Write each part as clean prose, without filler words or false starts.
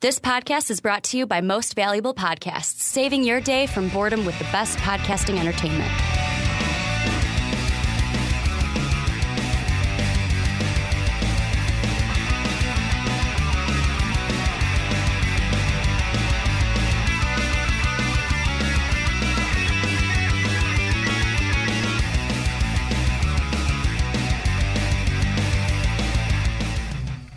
This podcast is brought to you by Most Valuable Podcasts, saving your day from boredom with the best podcasting entertainment.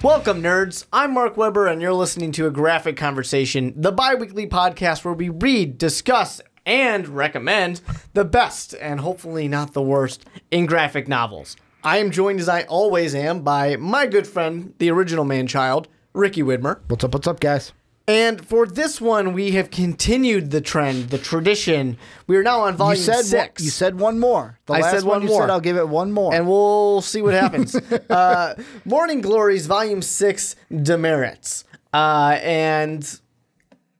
Welcome, nerds. I'm Mark Weber, and you're listening to A Graphic Conversation, the bi-weekly podcast where we read, discuss, and recommend the best, and hopefully not the worst, in graphic novels. I am joined, as I always am, by my good friend, the original man-child, Ricky Widmer. What's up, guys? And for this one, we have continued the trend, the tradition. We are now on volume 6. You said one more. I said one more. You said I'll give it one more. And we'll see what happens. Morning Glories, volume 6, Demerits. And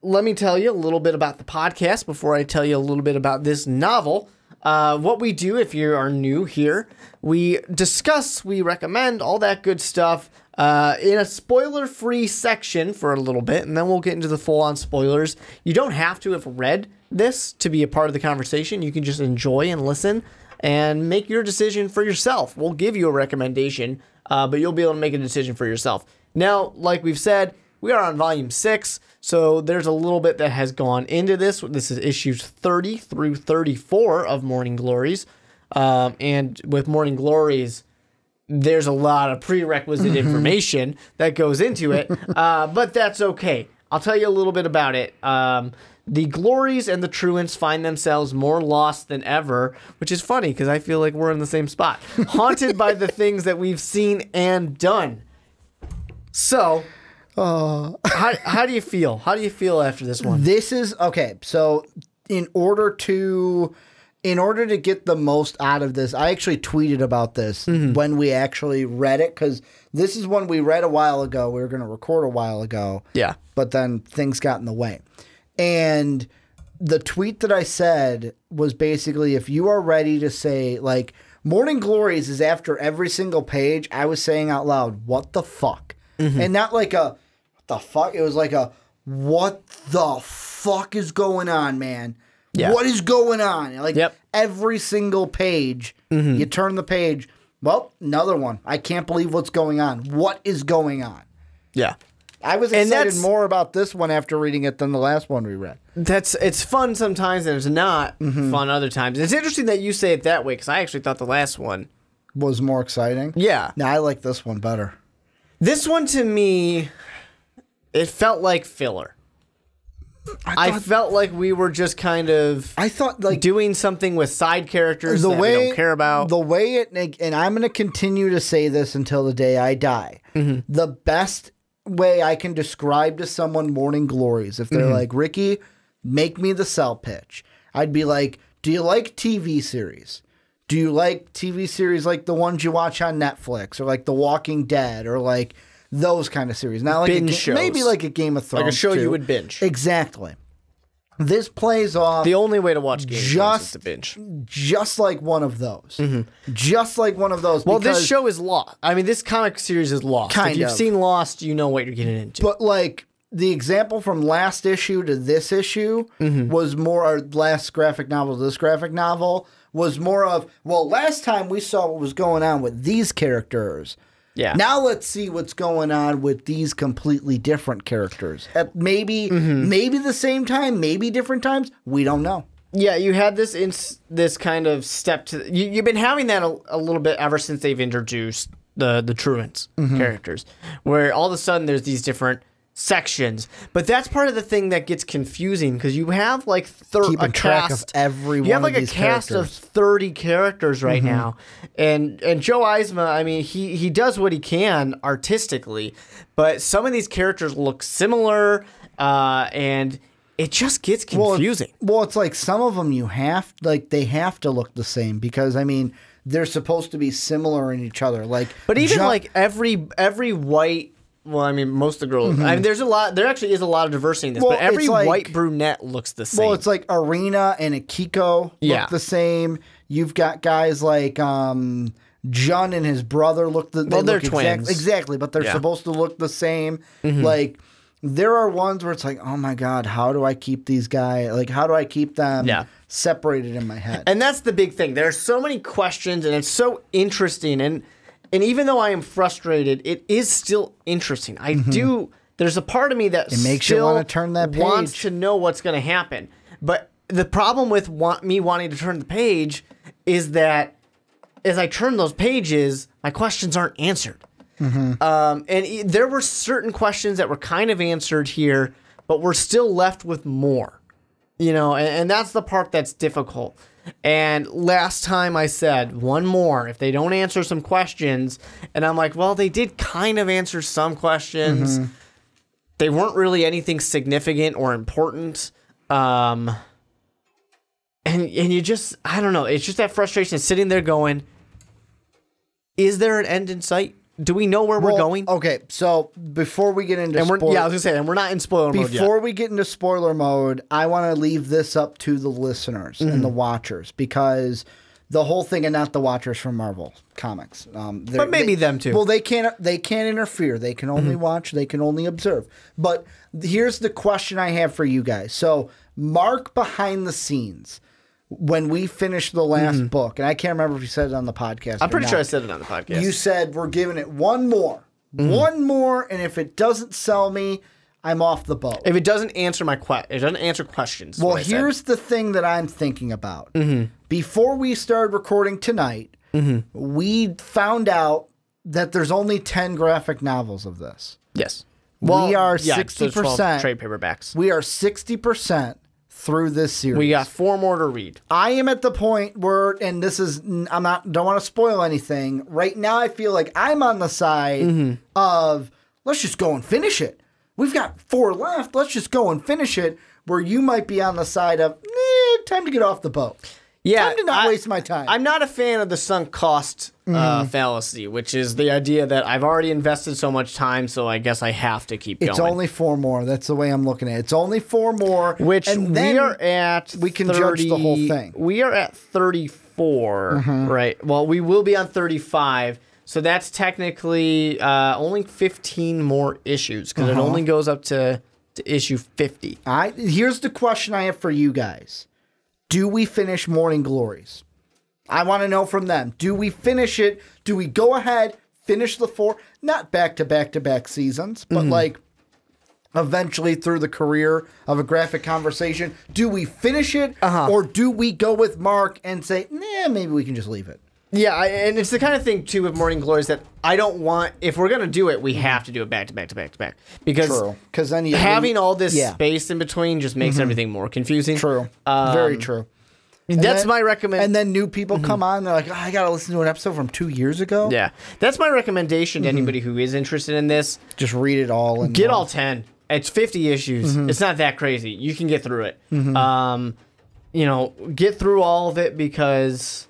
let me tell you a little bit about the podcast before I tell you a little bit about this novel. What we do, if you are new here, we discuss, we recommend, all that good stuff. In a spoiler-free section for a little bit, and then we'll get into the full-on spoilers. You don't have to have read this to be a part of the conversation. You can just enjoy and listen and make your decision for yourself. We'll give you a recommendation, but you'll be able to make a decision for yourself. Now, like we've said, we are on volume 6, so there's a little bit that has gone into this. This is issues 30 through 34 of Morning Glories, and with Morning Glories, there's a lot of prerequisite information that goes into it, but that's okay. I'll tell you a little bit about it. The Glories and the Truants find themselves more lost than ever, which is funny because I feel like we're in the same spot. Haunted by the things that we've seen and done. So, how do you feel? How do you feel after this one? This is, okay, so in order to get the most out of this, I actually tweeted about this when we actually read it, because this is one we read a while ago. We were going to record a while ago. Yeah. But then things got in the way. And the tweet that I said was basically, if you are ready to say, like, Morning Glories is after every single page, I was saying out loud, what the fuck? And not like a, what the fuck? It was like a, what the fuck is going on, man? Yeah. What is going on? Like, every single page, you turn the page, well, another one. I can't believe what's going on. What is going on? Yeah. I was excited more about this one after reading it than the last one we read. It's fun sometimes and it's not fun other times. It's interesting that you say it that way, because I actually thought the last one was more exciting. Yeah. No, I like this one better. This one, to me, it felt like filler. I felt like we were just kind of doing something with side characters that we don't care about. The way it, and I'm going to continue to say this until the day I die. The best way I can describe to someone Morning Glories, if they're like, Ricky, make me the sell pitch, I'd be like, do you like TV series? Do you like TV series like the ones you watch on Netflix, or like The Walking Dead, or like those kind of series? Not like binge shows. Maybe like a Game of Thrones, like a show too. You would binge. Exactly. This plays off. The only way to watch Game of Thrones is to binge. Just like one of those. Just like one of those. Well, this show is Lost. I mean, this comic series is Lost. If you've seen Lost, you know what you're getting into. But like the example from last issue to this issue was more, or last graphic novel to this graphic novel was more of, well, last time we saw what was going on with these characters. Yeah. Now let's see what's going on with these completely different characters. At maybe the same time, maybe different times. We don't know. Yeah, you had this kind of step to... You've been having that a little bit ever since they've introduced the Truants characters, where all of a sudden there's these different sections. But that's part of the thing that gets confusing, because you have like keeping track of every one of these cast of 30 characters right now, and Joe Eisma, I mean, he does what he can artistically, but some of these characters look similar, and it just gets confusing. Well, it's like some of them they have to look the same, because I mean they're supposed to be similar in each other. Like, but even like every white. Well, I mean, most of the girls. I mean, there actually is a lot of diversity in this, but every white brunette looks the same. Well, it's like Arena and Akiko look the same. You've got guys like Jun and his brother look the. Well, they're twins, exactly, but they're supposed to look the same. Like there are ones where it's like, oh my God, how do I keep these guys? Like, how do I keep them separated in my head? And that's the big thing. There's so many questions, and it's so interesting. And even though I am frustrated, it is still interesting. I do. There's a part of me that it makes you want to turn that page. Wants to know what's going to happen. But the problem with me wanting to turn the page is that as I turn those pages, my questions aren't answered. And there were certain questions that were kind of answered here, but we're still left with more, and that's the part that's difficult. And last time I said one more, if they don't answer some questions, and I'm like, well, they did kind of answer some questions. They weren't really anything significant or important. And you just, I don't know. It's just that frustration of sitting there going, is there an end in sight? Do we know where we're going? Okay, so before we get into I was going to say, and we're not in spoiler mode yet. Before we get into spoiler mode, I want to leave this up to the listeners and the watchers, because the whole thing, and not the watchers from Marvel Comics. But maybe them too. Well, they can't interfere. They can only watch. They can only observe. But here's the question I have for you guys. So, Mark behind the scenes, when we finished the last book, and I can't remember if you said it on the podcast. I'm pretty sure I said it on the podcast. You said we're giving it one more. One more, and if it doesn't sell me, I'm off the boat. If it doesn't answer it doesn't answer questions. Well, here's the thing that I'm thinking about. Before we started recording tonight, we found out that there's only 10 graphic novels of this. Yes. Well, we are 60%. Trade paperbacks. We are 60% through this series. We got 4 more to read. I am at the point where, and this is, don't want to spoil anything. Right now, I feel like I'm on the side of, let's just go and finish it. We've got 4 left. Let's just go and finish it. Where you might be on the side of, time to get off the boat. Yeah, time to not waste my time. I'm not a fan of the sunk cost fallacy, which is the idea that I've already invested so much time, so I guess I have to keep going. It's only 4 more. That's the way I'm looking at it. It's only 4 more. Which and then we are at. We can judge the whole thing. We are at 34, right? Well, we will be on 35. So that's technically only 15 more issues, because it only goes up to issue 50. Here's the question I have for you guys. Do we finish Morning Glories? I want to know from them. Do we finish it? Do we go ahead, finish the 4, not back-to-back-to-back seasons, but like eventually through the career of a graphic conversation? Do we finish it, or do we go with Mark and say, maybe we can just leave it? Yeah, and it's the kind of thing, too, with Morning Glories that I don't want, if we're going to do it, we have to do it back-to-back-to-back-to-back. Because then having all this space in between just makes everything more confusing. True. Very true. That's my recommendation. And then new people come on, they're like, I got to listen to an episode from 2 years ago. Yeah. That's my recommendation to anybody who is interested in this. Just read it all. And get all 10. It's 50 issues. It's not that crazy. You can get through it. Get through all of it, because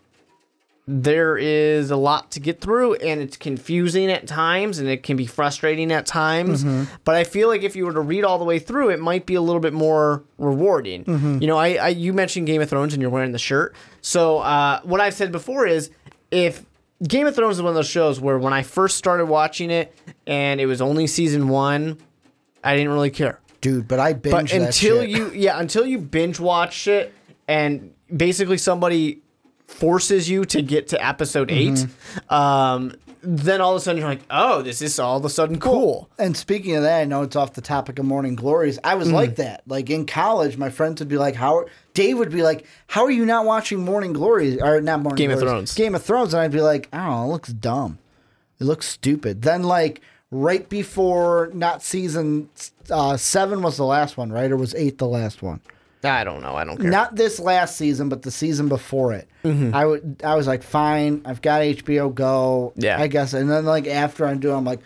there is a lot to get through, and it's confusing at times, and it can be frustrating at times. But I feel like if you were to read all the way through, it might be a little bit more rewarding. You mentioned Game of Thrones, and you're wearing the shirt. So what I've said before is, if Game of Thrones is one of those shows where when I first started watching it, and it was only season 1, I didn't really care. Dude, but I binged that shit. Until you binge watch it, and basically somebody forces you to get to episode 8, then all of a sudden you're like, oh, this is all of a sudden cool. And speaking of that, I know it's off the topic of Morning Glories. I was like that. Like in college, my friends would be like, Dave would be like, how are you not watching Morning Glories? Or not Morning Game Glories. of Thrones. Game of Thrones. And I'd be like, I don't know, it looks dumb. It looks stupid. Then like right before, not season 7 was the last one, right? Or was 8 the last one? I don't know. I don't care. Not this last season, but the season before it. I was like, fine, I've got HBO Go. Yeah. I guess. And then like after I'm doing, I'm like,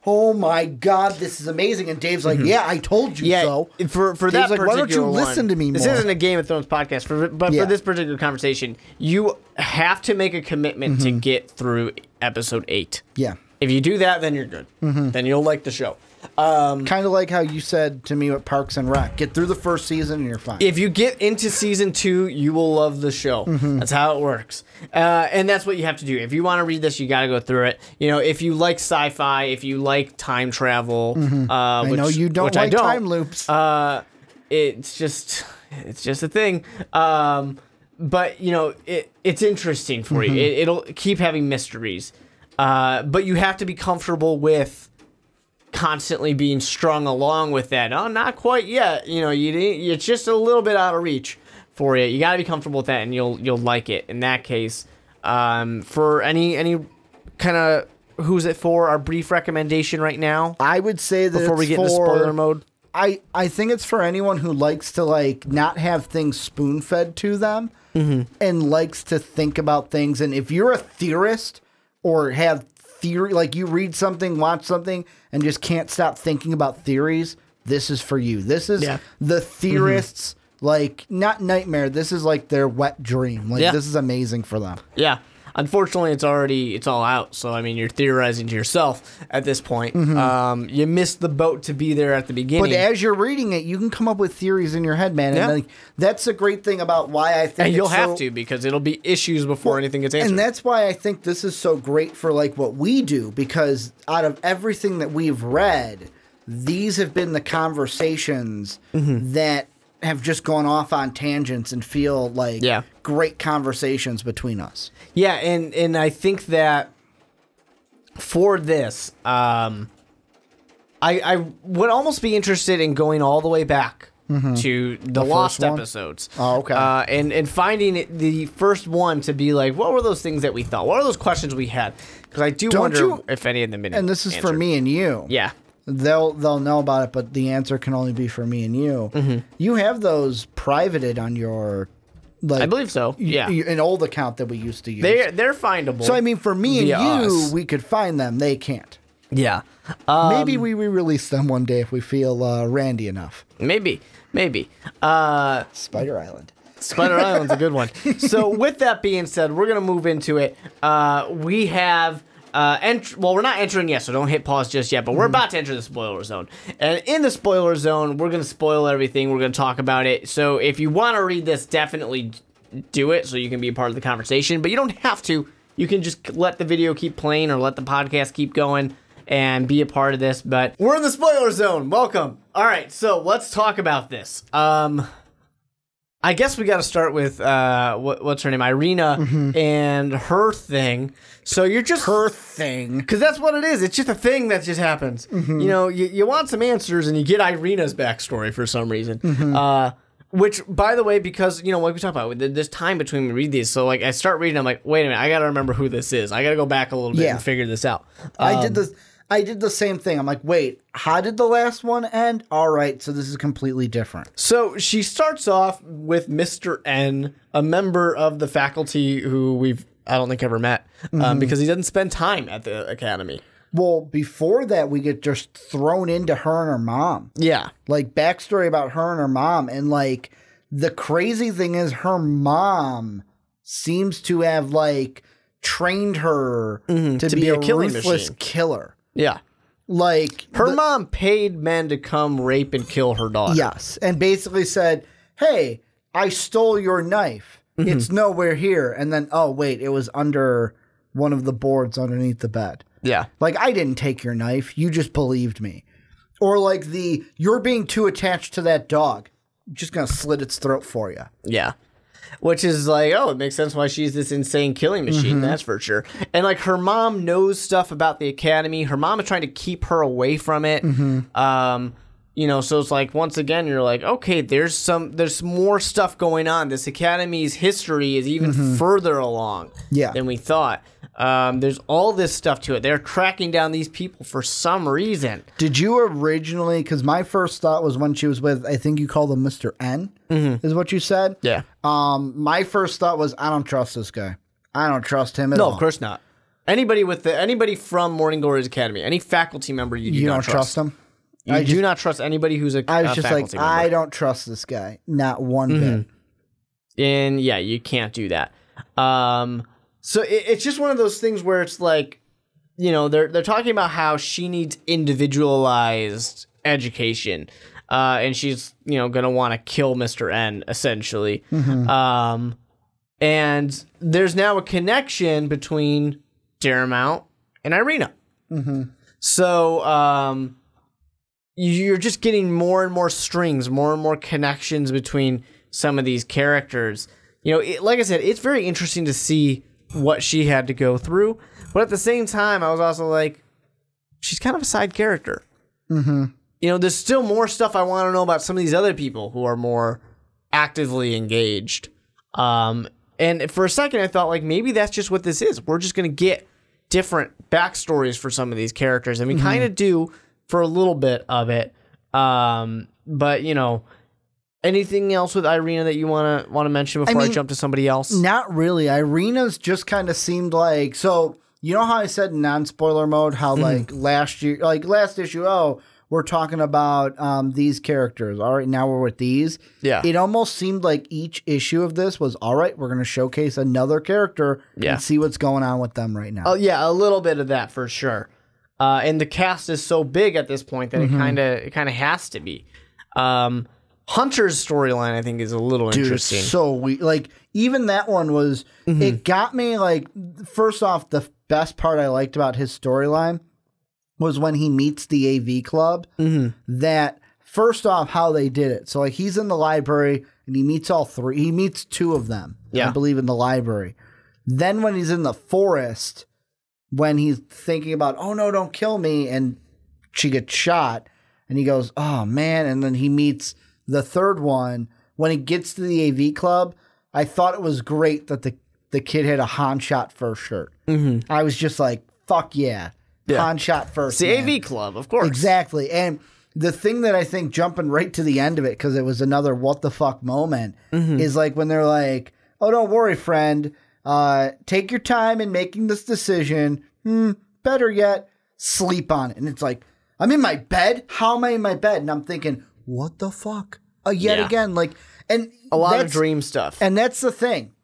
oh my God, this is amazing. And Dave's like, yeah, I told you so. For Dave's that like, particular why don't you one, listen to me more? This isn't a Game of Thrones podcast, but for this particular conversation, you have to make a commitment to get through episode 8. Yeah. If you do that, then you're good. Then you'll like the show. Kind of like how you said to me with Parks and Rec. Get through the first season and you're fine. If you get into season 2, you will love the show. That's how it works. And that's what you have to do. If you want to read this, you got to go through it. You know, if you like sci-fi, if you like time travel, I know you don't like time loops. It's just a thing. But you know, it's interesting for you. It'll keep having mysteries. But you have to be comfortable with constantly being strung along with that. Oh, not quite yet. You know, it's just a little bit out of reach for you. You got to be comfortable with that, and you'll like it. In that case, for any kind of who's it for? Our brief recommendation right now. I would say that before we get into spoiler mode. I think it's for anyone who likes to like not have things spoon fed to them and likes to think about things. And if you're a theorist or have theory, like you read something, watch something, and just can't stop thinking about theories, this is for you. This is the theorists' like not nightmare. This is like their wet dream. Like this is amazing for them. Yeah. Unfortunately, it's all out. So, I mean, you're theorizing to yourself at this point. You missed the boat to be there at the beginning. But as you're reading it, you can come up with theories in your head, man. And like, that's a great thing about why I think and you'll have to, because it'll be issues before anything gets answered. And that's why I think this is so great for like what we do, because out of everything that we've read, these have been the conversations that have just gone off on tangents and feel like great conversations between us. Yeah, and I think that for this, I would almost be interested in going all the way back to the lost episodes. Oh, okay. And finding the first one to be like, what were those things that we thought? What are those questions we had? Because I do wonder if any of them been And this is answered. for me and you. Yeah. They'll know about it, but the answer can only be for me and you. You have those privated on your, like, I believe so. Yeah, an old account that we used to use. They're findable. So I mean, for me and you, us. we could find them. They can't. Yeah. Maybe we re-release them one day if we feel randy enough. Maybe. Spider Island. Spider Island's a good one. So with that being said, we're gonna move into it. We have. Well, we're not entering yet, so don't hit pause just yet, but we're about to enter the spoiler zone. And in the spoiler zone, we're going to spoil everything. We're going to talk about it. So if you want to read this, definitely do it so you can be a part of the conversation. But you don't have to. You can just let the video keep playing or let the podcast keep going and be a part of this. But we're in the spoiler zone. Welcome. All right, so let's talk about this. I guess we got to start with what's her name, Irina, and her thing. So you're just her thing, because that's what it is. It's just a thing that just happens. You know, you want some answers, and you get Irina's backstory for some reason. Which, by the way, because you know what we talked about, this time between we read these, so like I start reading, I'm like, wait a minute, I got to remember who this is. I got to go back a little bit and figure this out. I did the same thing. I'm like, wait, how did the last one end? All right, so this is completely different. So she starts off with Mr. N, a member of the faculty who I don't think ever met, because he doesn't spend time at the academy. Well, before that, we get just thrown into her and her mom. Yeah. Like, backstory about her and her mom. And, like, the crazy thing is her mom seems to have, like, trained her to be a killing ruthless killer. Yeah. Like, her mom paid men to come rape and kill her daughter. Yes. And basically said, hey, I stole your knife. It's nowhere here. And then, oh, wait, it was under one of the boards underneath the bed. Yeah. Like, I didn't take your knife. You just believed me. Or like you're being too attached to that dog. I'm just going to slit its throat for you. Yeah. Which is like, oh, it makes sense why she's this insane killing machine, that's for sure. And like her mom knows stuff about the academy. Her mom is trying to keep her away from it. You know, so it's like, once again, you're like, okay, there's more stuff going on. This academy's history is even further along than we thought. There's all this stuff to it. They're tracking down these people for some reason. Did you originally, because my first thought was when she was with, I think you called him Mr. N, is what you said? Yeah. My first thought was, I don't trust this guy. I don't trust him at all. No, of course not. Anybody from Morning Glories Academy, any faculty member you don't trust him? You do not trust anybody who's a I was just like, member. I don't trust this guy. Not one bit. And yeah, you can't do that. So it's just one of those things where it's like, they're talking about how she needs individualized education, and she's gonna want to kill Mr. N essentially. And there's now a connection between Daramount and Irina. So you're just getting more and more strings, more and more connections between some of these characters. Like I said, it's very interesting to see what she had to go through. But at the same time, I was also like, she's kind of a side character. There's still more stuff I want to know about some of these other people who are more actively engaged. And for a second, I thought, like, maybe that's just what this is. We're just going to get different backstories for some of these characters. And we kind of do for a little bit of it. But, anything else with Irina that you want to mention before I jump to somebody else? Not really. Irina's just kind of seemed like... So, you know how I said in non-spoiler mode how, like, last issue, we're talking about these characters. All right, now we're with these. Yeah. It almost seemed like each issue of this was, all right, we're going to showcase another character and see what's going on with them right now. Oh, yeah, a little bit of that for sure. And the cast is so big at this point that it kind of has to be. Hunter's storyline, I think, is a little interesting. So like, even that one was, it got me, like, first off, the best part I liked about his storyline was when he meets the AV club. That, first off, how they did it. So, like, he's in the library and he meets all three. He meets two of them, I believe, in the library. Then when he's in the forest, when he's thinking about, oh, no, don't kill me, and she gets shot, and he goes, oh, man. And then he meets the third one. When he gets to the AV club, I thought it was great that the kid had a Han shot first shirt. I was just like, fuck yeah. Han shot first. It's the AV club, of course. Exactly. And the thing that I think, jumping right to the end of it, because it was another what the fuck moment, is like when they're like, oh, don't worry, friend. Take your time in making this decision. Better yet, sleep on it. And it's like, I'm in my bed? How am I in my bed? And I'm thinking, what the fuck? Yet again, like, and a lot of dream stuff. And that's the thing.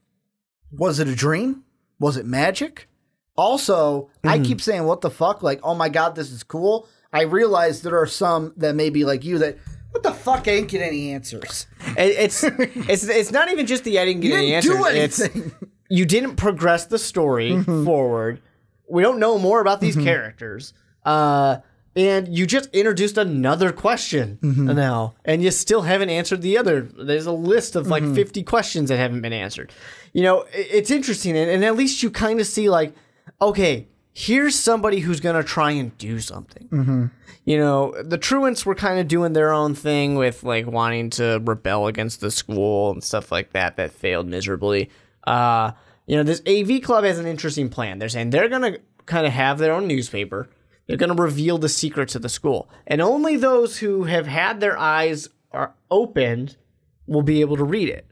Was it a dream? Was it magic? Also, I keep saying, what the fuck? Like, oh my God, this is cool. I realize there are some that may be like you that, what the fuck, I didn't get any answers. It's not even just the I didn't get any answers. Do anything. You didn't progress the story forward. We don't know more about these characters. And you just introduced another question now, and you still haven't answered the other. There's a list of like 50 questions that haven't been answered. It's interesting, and at least you kind of see like, okay, here's somebody who's going to try and do something. The truants were kind of doing their own thing with like wanting to rebel against the school and stuff like that failed miserably. This AV club has an interesting plan. They're saying they're going to kind of have their own newspaper. They're going to reveal the secrets of the school. And only those who have had their eyes opened will be able to read it.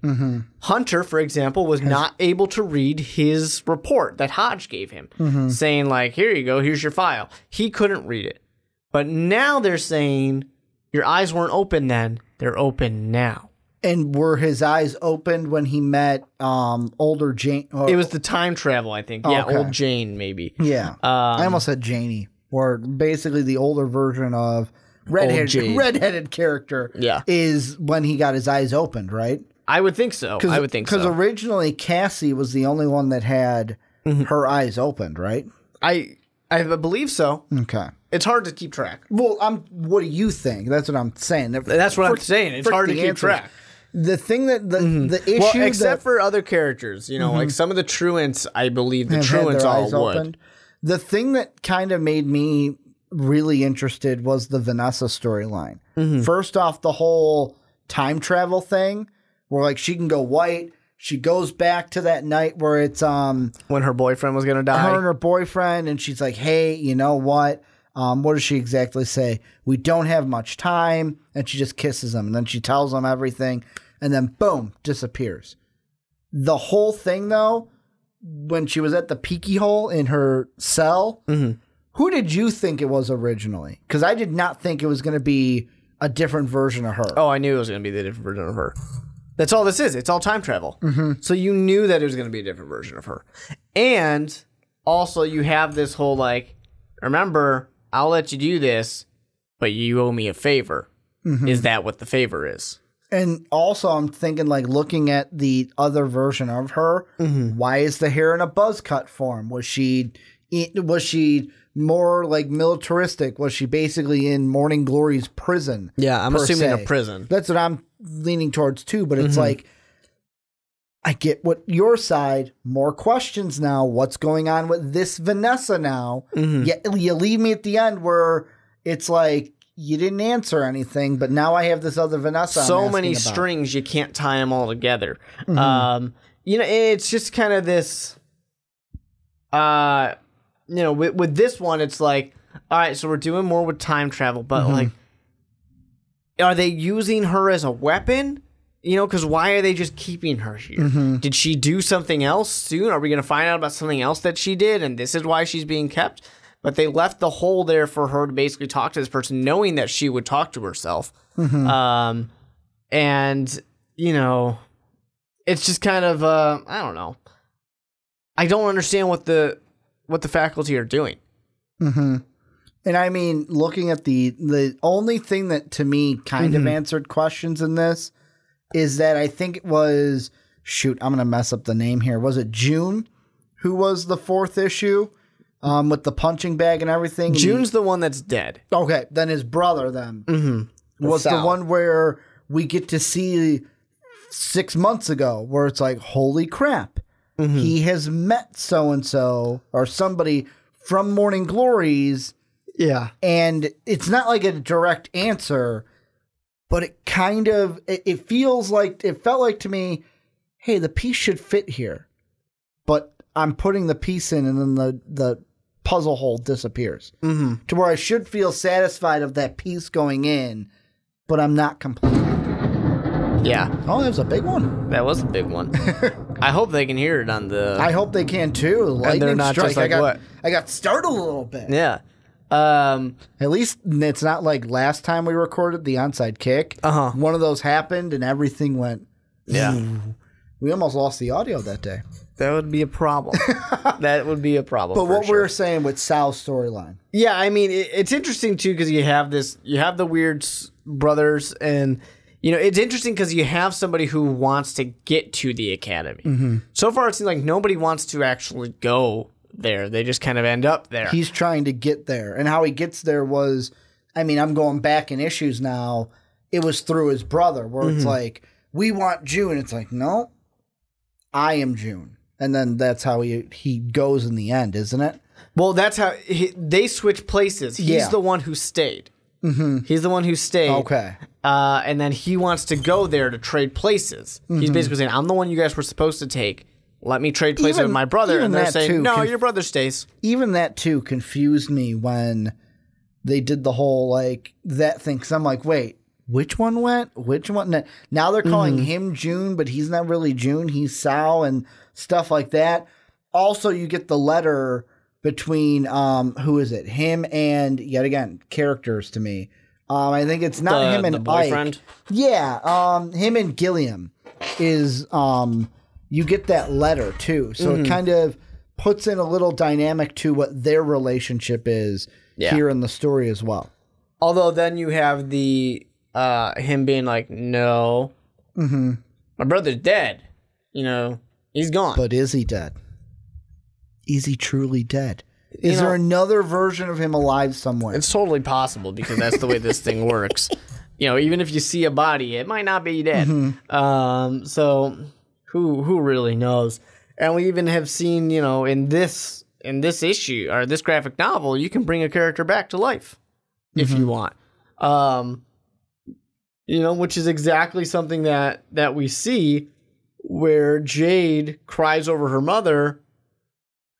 Hunter, for example, was not able to read his report that Hodge gave him, saying like, here you go, here's your file. He couldn't read it. But now they're saying your eyes weren't open then, they're open now. And were his eyes opened when he met older Jane? It was the time travel, I think. Yeah, old Jane, maybe. Yeah. I almost said Janie. Or basically the older version of redheaded character is when he got his eyes opened, right? I would think so. Because originally Cassie was the only one that had her eyes opened, right? I believe so. Okay. It's hard to keep track. Well, what do you think? That's what I'm saying. That's what I'm saying. It's hard to keep track. The thing that the issue, except for other characters, like some of the truants, I believe the truants all would. Opened. The thing that kind of made me really interested was the Vanessa storyline. First off, the whole time travel thing, where like she can go white. She goes back to that night where it's when her boyfriend was gonna die. Her and her boyfriend, and she's like, "Hey, you know what? What does she exactly say? We don't have much time." And she just kisses him, and then she tells him everything, and then boom, disappears. The whole thing, though, when she was at the peeky hole in her cell, who did you think it was originally? Because I did not think it was going to be a different version of her. Oh, I knew it was going to be the different version of her. That's all this is. It's all time travel. So you knew that it was going to be a different version of her. And also you have this whole like, remember, I'll let you do this, but you owe me a favor. Is that what the favor is? And also, I'm thinking, like, looking at the other version of her, why is the hair in a buzz cut form? Was she more, like, militaristic? Was she basically in Morning Glories prison? Yeah, I'm assuming se? a prison. That's what I'm leaning towards, too. But it's like, I get what your side, more questions now. What's going on with this Vanessa now? You leave me at the end where it's like, you didn't answer anything, but now I have this other Vanessa. So many strings, you can't tie them all together. It's just kind of this, with this one, it's like, all right, so we're doing more with time travel, but like, are they using her as a weapon? Because why are they just keeping her here? Did she do something else soon? Are we going to find out about something else that she did, and this is why she's being kept? But they left the hole there for her to basically talk to this person, knowing that she would talk to herself. And, it's just kind of, I don't know. I don't understand what the faculty are doing. And I mean, looking at the only thing that to me kind of answered questions in this is that I think it was, I'm going to mess up the name here. Was it June who was the 4th issue? With the punching bag and everything. June's the one that's dead. Okay, then his brother was the one where we get to see 6 months ago, where it's like, holy crap, he has met so-and-so or somebody from Morning Glories. Yeah. And it's not like a direct answer, but it kind of, it felt like to me, hey, the piece should fit here. But I'm putting the piece in and then the puzzle hole disappears to where I should feel satisfied of that piece going in, but I'm not completely. Yeah. Oh, that was a big one. That was a big one. I hope they can hear it on the... I hope they can too. Lightning and they're not strike. Just like, I got startled a little bit. Yeah. At least it's not like last time we recorded the onside kick. One of those happened and everything went... Yeah. We almost lost the audio that day. That would be a problem. That would be a problem. But what sure. we were saying with Sal's storyline. Yeah, I mean, it's interesting too because you have the weird brothers, and it's interesting because you have somebody who wants to get to the academy. So far, it seems like nobody wants to actually go there. They just kind of end up there. He's trying to get there, and how he gets there was, I mean, I'm going back in issues now. It was through his brother, where it's like, we want June. It's like, no, I am June. And then that's how he goes in the end, isn't it? Well, that's how they switch places. He's the one who stayed. He's the one who stayed. Okay. And then he wants to go there to trade places. He's basically saying, I'm the one you guys were supposed to take. Let me trade places with my brother. And they're saying, no, your brother stays. Even that, too, confused me when they did the whole, like, that thing. Because I'm like, wait, which one went? Which one? Now they're calling him June, but he's not really June. He's Sal and stuff like that. Also, you get the letter between, who is it? Him and, yet again, characters to me. I think it's not him and the boyfriend? Ike. Yeah, him and Gilliam is, you get that letter too. So it kind of puts in a little dynamic to what their relationship is here in the story as well. Although then you have the, him being like, no, my brother's dead. He's gone. But is he dead? Is he truly dead? Is there another version of him alive somewhere? It's totally possible because that's the way this thing works. Even if you see a body, it might not be dead. So who really knows? And we even have seen, in this issue or this graphic novel, you can bring a character back to life if you want. Which is exactly something that we see where Jade cries over her mother,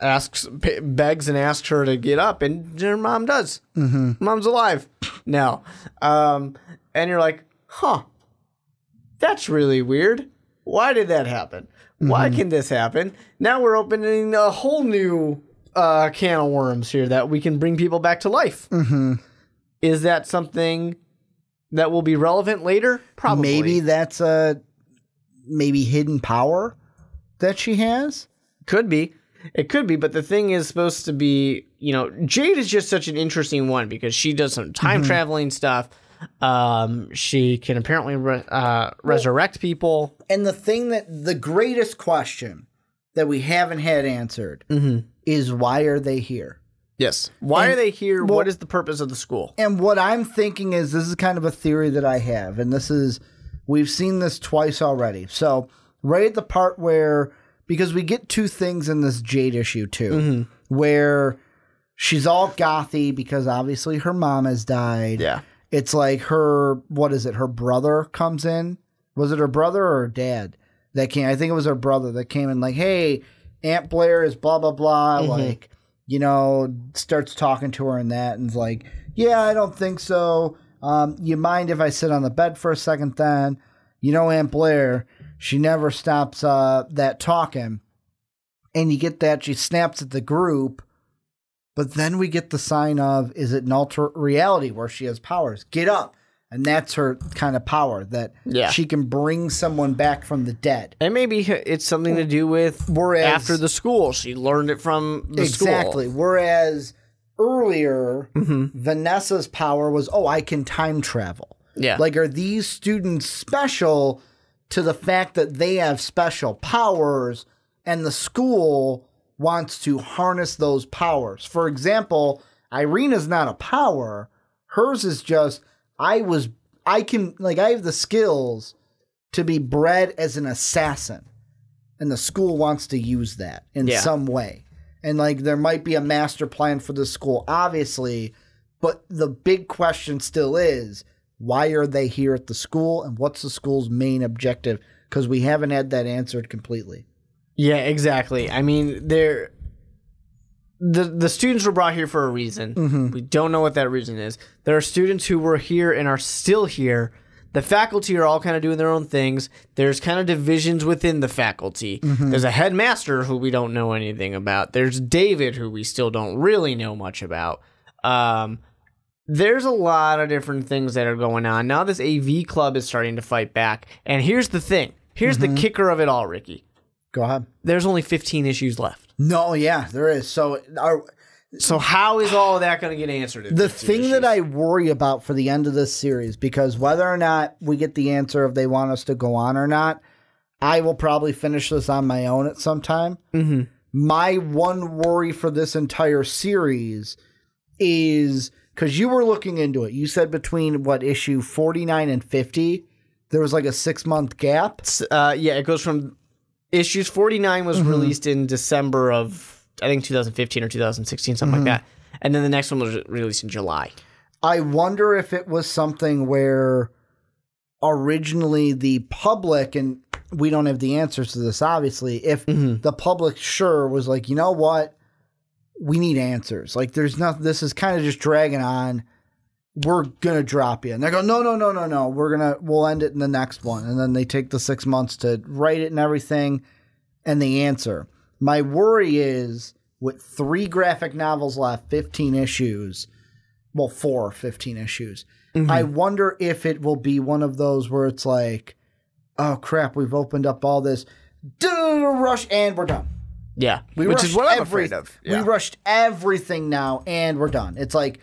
begs and asks her to get up, and her mom does. Mom's alive now. And you're like, that's really weird. Why did that happen? Why can this happen? Now we're opening a whole new can of worms here that we can bring people back to life. Is that something that will be relevant later? Probably. Maybe that's a hidden power that she has. Could be. It could be, but the thing is supposed to be, Jade is just such an interesting one because she does some time traveling stuff. She can apparently resurrect people. And the greatest question that we haven't had answered is why are they here? Yes. Why are they here? What is the purpose of the school? And what I'm thinking is, this is kind of a theory that I have, and we've seen this twice already. So right at the part where, because we get two things in this Jade issue too, where she's all gothy because obviously her mom has died. Yeah. It's like her brother comes in. Was it her brother or her dad that came? I think it was her brother that came in like, hey, Aunt Blair is blah, blah, blah. Like, starts talking to her and that. And like, yeah, I don't think so. You mind if I sit on the bed for a second then? Aunt Blair, she never stops that talking. And you get that she snaps at the group. But then we get the sign of, is it an alternate reality where she has powers? Get up. And that's her kind of power, that she can bring someone back from the dead. And maybe it's something to do with after the school. She learned it from the school. Exactly. Whereas earlier, Vanessa's power was, I can time travel. Yeah. Like, are these students special to the fact that they have special powers and the school wants to harness those powers? For example, Irina's not a power. Hers is just, I have the skills to be bred as an assassin. And the school wants to use that in some way. And like, there might be a master plan for the school, obviously. But the big question still is, why are they here at the school? And what's the school's main objective? Because we haven't had that answered completely. Yeah, exactly. I mean, the students were brought here for a reason. We don't know what that reason is. There are students who were here and are still here. The faculty are all kind of doing their own things. There's kind of divisions within the faculty. There's a headmaster who we don't know anything about. There's David, who we still don't really know much about. There's a lot of different things that are going on. Now this AV club is starting to fight back. And here's the thing. Here's the kicker of it all, Ricky. Go ahead. There's only 15 issues left. No, yeah, there is. So how is all of that going to get answered? The thing that I worry about for the end of this series, because whether or not we get the answer if they want us to go on or not, I will probably finish this on my own at some time. My one worry for this entire series is, because you were looking into it, you said between issue 49 and 50, there was like a 6-month gap. Yeah, it goes from issues 49 was released in December of, I think, 2015 or 2016, something like that. And then the next one was released in July. I wonder if it was something where originally the public, and we don't have the answers to this, obviously, if the public was like, you know what? We need answers. Like, there's nothing, this is kind of just dragging on. We're going to drop you. And they go, no. We'll end it in the next one. And then they take the 6 months to write it and everything. And they answer. My worry is, with 3 graphic novels left, 15 issues, 4 or 15 issues, I wonder if it will be one of those where it's like, oh crap, we've opened up all this rush and we're done. Yeah, which is what I'm afraid of. Yeah. We rushed everything now and we're done. It's like,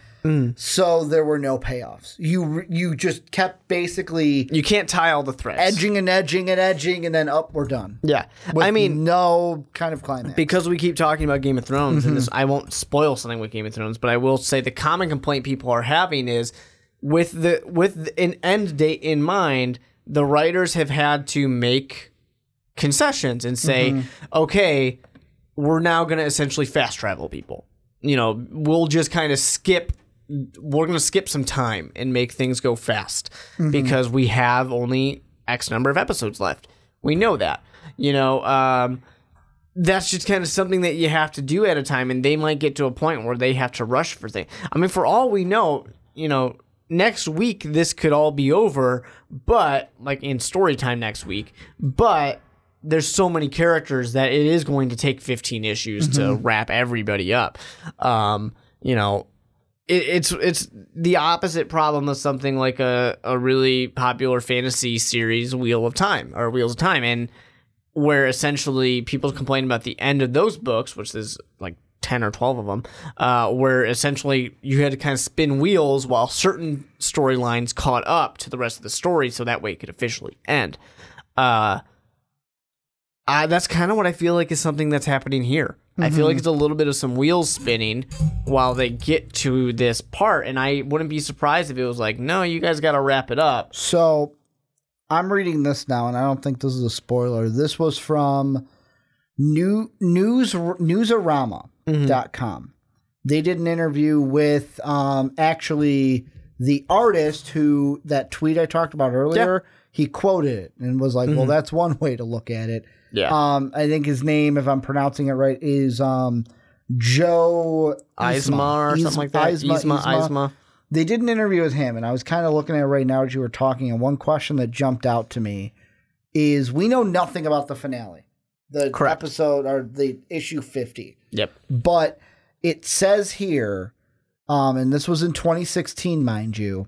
so there were no payoffs. You just kept basically... You can't tie all the threads. Edging and then we're done. Yeah. With no kind of climax. Because we keep talking about Game of Thrones, and I won't spoil something with Game of Thrones, but I will say the common complaint people are having is, with an end date in mind, the writers have had to make concessions and say, okay, we're now going to essentially fast travel people. We'll just kind of we're going to skip some time and make things go fast because we have only X number of episodes left. We know that. That's just kind of something that you have to do at a time, and they might get to a point where they have to rush for things. I mean, for all we know, next week this could all be over, but like in story time next week, but there's so many characters that it is going to take 15 issues to wrap everybody up. It's the opposite problem of something like a really popular fantasy series, Wheels of Time. And where essentially people complain about the end of those books, which is like 10 or 12 of them, where essentially you had to kind of spin wheels while certain storylines caught up to the rest of the story so that way it could officially end. That's kind of what I feel like is something that's happening here. I feel like it's a little bit of some wheels spinning while they get to this part, and I wouldn't be surprised if it was like, no, you guys got to wrap it up. So I'm reading this now, and I don't think this is a spoiler. This was from newsarama.com. They did an interview with actually the artist who, that tweet I talked about earlier, he quoted it and was like, well, that's one way to look at it. Yeah. I think his name, if I'm pronouncing it right, is Joe Eisma or something like that. Eisma. They did an interview with him, and I was kind of looking at it right now as you were talking, and one question that jumped out to me is we know nothing about the finale, the episode or the issue 50. Yep. But it says here, and this was in 2016, mind you,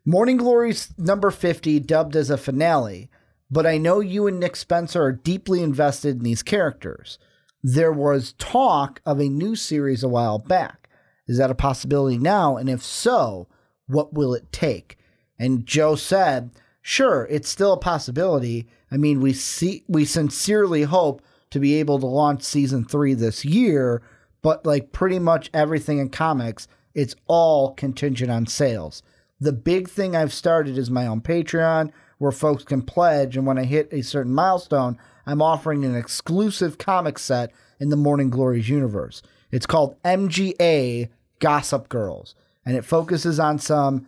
Morning Glories number 50 dubbed as a finale, but I know you and Nick Spencer are deeply invested in these characters. There was talk of a new series a while back. Is that a possibility now? And if so, what will it take? And Joe said, sure, it's still a possibility. I mean, we sincerely hope to be able to launch season 3 this year, but like pretty much everything in comics, it's all contingent on sales. The big thing I've started is my own Patreon, where folks can pledge, and when I hit a certain milestone, I'm offering an exclusive comic set in the Morning Glories universe. It's called MGA Gossip Girls, and it focuses on some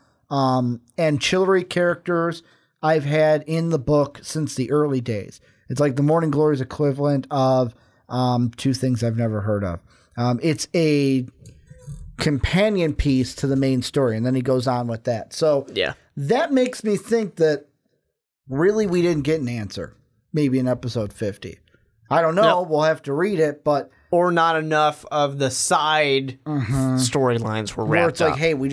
ancillary characters I've had in the book since the early days. It's like the Morning Glories equivalent of two things I've never heard of. It's a companion piece to the main story, and then he goes on with that. So that makes me think that really we didn't get an answer. Maybe in episode 50. I don't know. We'll have to read it, but... Or not enough of the side storylines were wrapped up. Where it's like, hey, we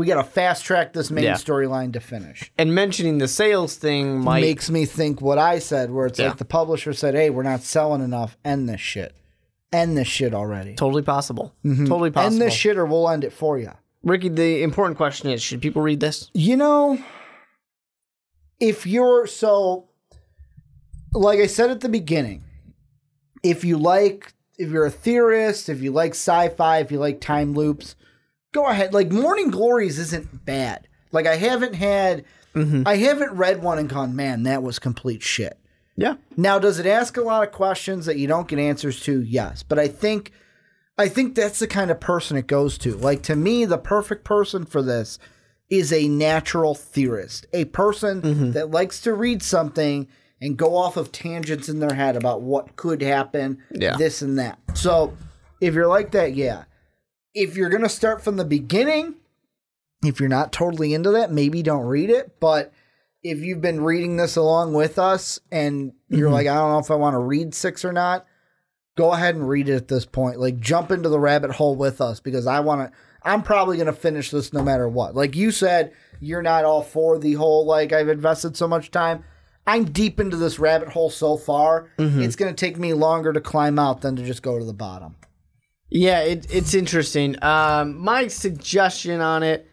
gotta fast track this main storyline to finish. And mentioning the sales thing makes me think what I said, where it's like the publisher said, hey, we're not selling enough. End this shit. End this shit already. Totally possible. Totally possible. End this shit or we'll end it for you. Ricky, the important question is, should people read this? You know, if you're like I said at the beginning, if you're a theorist, if you like sci-fi, if you like time loops, go ahead. Like Morning Glories isn't bad. Like I haven't read one and gone, man, that was complete shit. Yeah. Now, does it ask a lot of questions that you don't get answers to? Yes. But I think that's the kind of person it goes to. Like to me, the perfect person for this is a natural theorist, a person that likes to read something and go off of tangents in their head about what could happen, this and that. So if you're like that, yeah. If you're going to start from the beginning, if you're not totally into that, maybe don't read it. But if you've been reading this along with us and you're like, I don't know if I want to read 6 or not, go ahead and read it at this point. Like jump into the rabbit hole with us because I'm probably going to finish this no matter what. Like you said, you're not all for the whole, like I've invested so much time. I'm deep into this rabbit hole so far. It's going to take me longer to climb out than to just go to the bottom. Yeah, it's interesting. My suggestion on it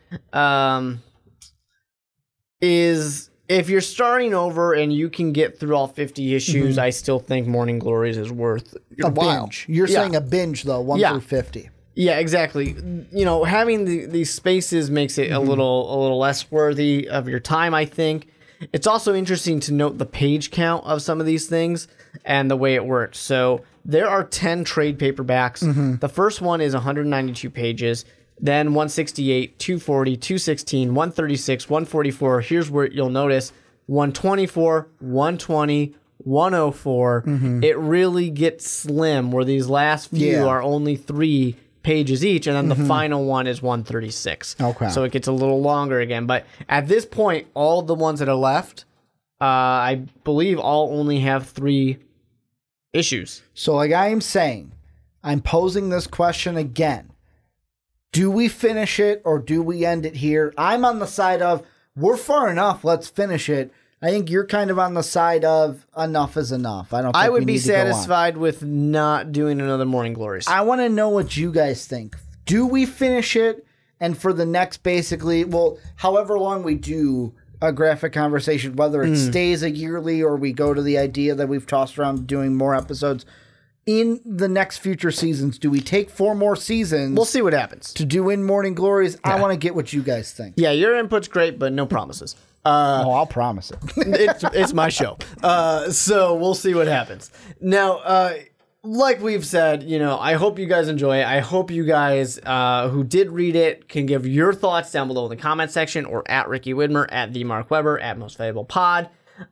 is if you're starting over and you can get through all 50 issues, I still think Morning Glories is worth your while. Binge. You're saying a binge, though, 1 through 50. Yeah, exactly. You know, having these spaces makes it a little less worthy of your time, I think. It's also interesting to note the page count of some of these things and the way it works. So there are 10 trade paperbacks. The first one is 192 pages, then 168, 240, 216, 136, 144. Here's where you'll notice 124, 120, 104. It really gets slim where these last few are only 3 pages each, and then the final one is 136. Okay. So it gets a little longer again. But at this point, all the ones that are left, I believe all only have 3 issues. So like I am saying, I'm posing this question again. Do we finish it or do we end it here? I'm on the side of we're far enough, let's finish it. I think you're kind of on the side of enough is enough. I don't think I would we be need to go on. satisfied with not doing another Morning Glories. I want to know what you guys think. Do we finish it? And for the next, basically, well, however long we do a graphic conversation, whether it stays a yearly or we go to the idea that we've tossed around doing more episodes, in the next future seasons, do we take 4 more seasons? We'll see what happens. To do in Morning Glories. I want to get what you guys think. Yeah, your input's great, but no promises. I'll promise it. It's my show. So we'll see what happens. Now, like we've said, I hope you guys enjoy it. I hope you guys who did read it can give your thoughts down below in the comment section or at Ricky Widmer, at the Mark Weber, at Most Valuable Pod.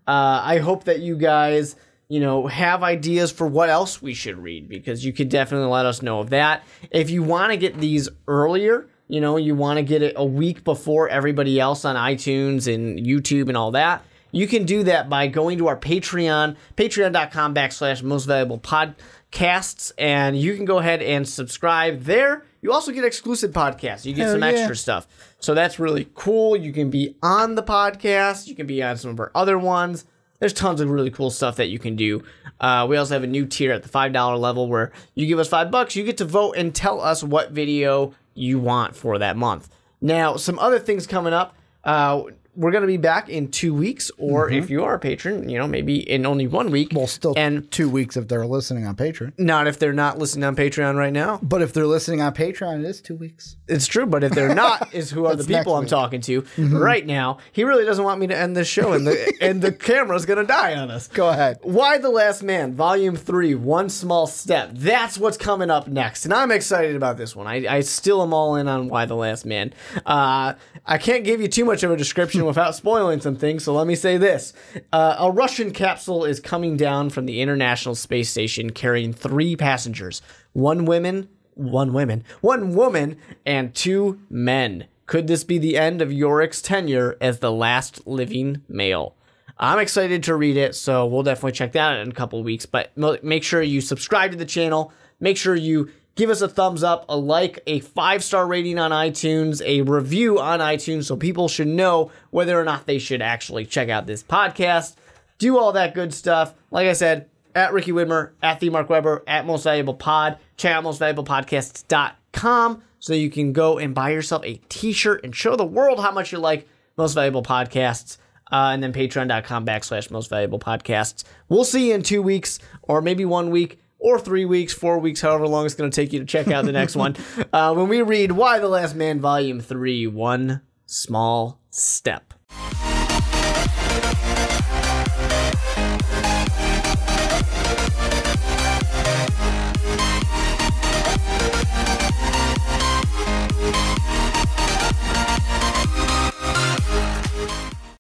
I hope that you guys, have ideas for what else we should read, because you could definitely let us know of that. If you want to get these earlier, you want to get it a week before everybody else on iTunes and YouTube and all that, you can do that by going to our Patreon, patreon.com/Most Valuable Podcasts, and you can go ahead and subscribe there. You also get exclusive podcasts. You get some extra stuff. So that's really cool. You can be on the podcast. You can be on some of our other ones. There's tons of really cool stuff that you can do. We also have a new tier at the $5 level where you give us $5. You get to vote and tell us what video you want for that month. Now, some other things coming up. We're going to be back in 2 weeks, or if you are a patron, maybe in only 1 week. Well, still 2 weeks if they're listening on Patreon. Not if they're not listening on Patreon right now. But if they're listening on Patreon, it is 2 weeks. It's true, but if they're not, is who are the people I'm talking to right now. He really doesn't want me to end this show, and the camera's going to die on us. Go ahead. Why the Last Man, Volume 3, One Small Step. That's what's coming up next, and I'm excited about this one. I still am all in on Why the Last Man. I can't give you too much of a description without spoiling some things, so let me say this. A Russian capsule is coming down from the International Space Station carrying 3 passengers. One woman, and 2 men. Could this be the end of Yorick's tenure as the last living male? I'm excited to read it, so we'll definitely check that out in a couple of weeks, but make sure you subscribe to the channel. Make sure you give us a thumbs up, a like, a 5-star rating on iTunes, a review on iTunes, so people should know whether or not they should actually check out this podcast. Do all that good stuff. Like I said, at Ricky Widmer, at the Mark Weber, at Most Valuable Pod. Check out mostvaluablepodcasts.com so you can go and buy yourself a t-shirt and show the world how much you like Most Valuable Podcasts. And then patreon.com/Most Valuable Podcasts. We'll see you in 2 weeks, or maybe 1 week, or 3 weeks, 4 weeks, however long it's going to take you to check out the next one, when we read Why the Last Man, Volume 3, One Small Step.